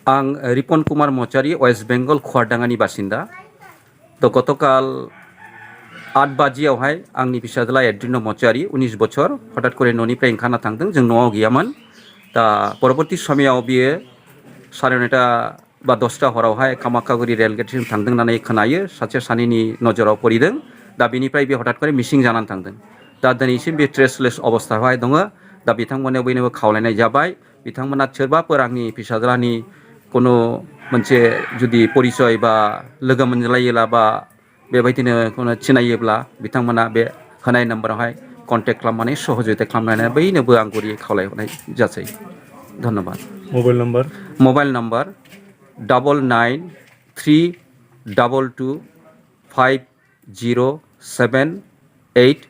आं Ripon Kumar मचारी waste Bengal खवारडांगानि बासिन्दा तो गतकाल 8 बाजियावहाय आंनि फिसाज्ला एड्रिन मचारी 19 बोसोर हठात करे न'निफ्राय ओंखारना थांदों जों न'आव गैयामोन दा परबर्ती समयाव बियो 9:30 बा 10टा हरावहाय कामाख्यागुरि रेलगेटसिम थांदों होननानै खोनायो सासे सानैनि नजराव पड़िदों दा बिनिफ्राय बे हठात करे मिसिं जानानै थांदों दा दिनैसिम बे ट्रेसलेस अबस्थायावहाय दङ दा बिथांमोननो बयनोबो खावलायनाय जाबाय बिथांमोना सोरबाफोर आंनि फिसाज्लानि कोनो मोनसे जुदि परिचय बा लोगो मोनलायोला बा बेबायदिनो कोनो सिनायोब्ला बिथांमोना बे होनाय नाम्बारावहाय कन्टेक्ट खालामनानै सहयोगिता खालामनानै बयनोबो आं गुरै खावलायहरनाय जासै धन्यबाद मबाइल नाम्बार 9932225078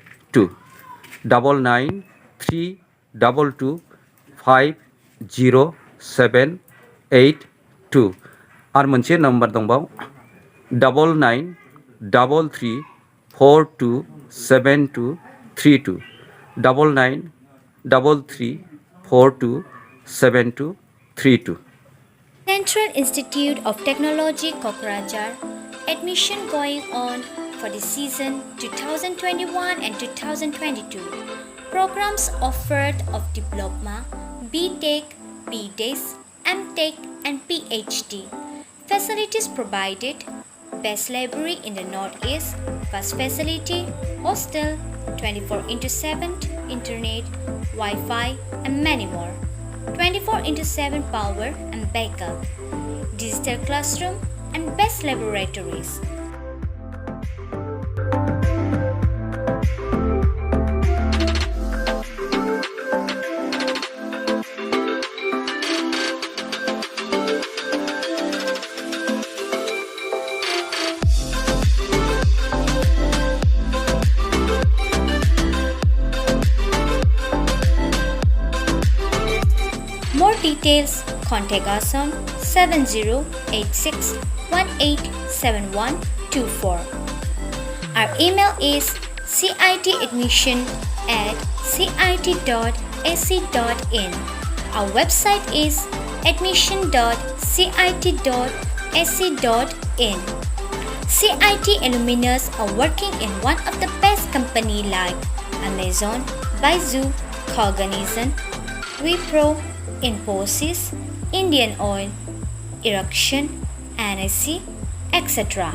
9932225078 आर मोनसे number दंबाव 9933427232 9933427232 Central Institute of Technology Kokrajhar admission going on for the season 2021 and 2022. Programs offered of Diploma, B.Tech, B.Des, M.Tech and PhD. Facilities provided: best library in the Northeast, bus facility, hostel, 24/7 internet, Wi-Fi and many more. 24/7 power and backup, digital classroom and best laboratories. More details, contact us on 7086187124. Our email is citadmission@cit.ac.in. Our website is admission.cit.ac.in. CIT alumnus are working in one of the best companies like Amazon, Baidu, Cognizant, Wipro, Infosys, Indian Oil, Erection, NSC, etc.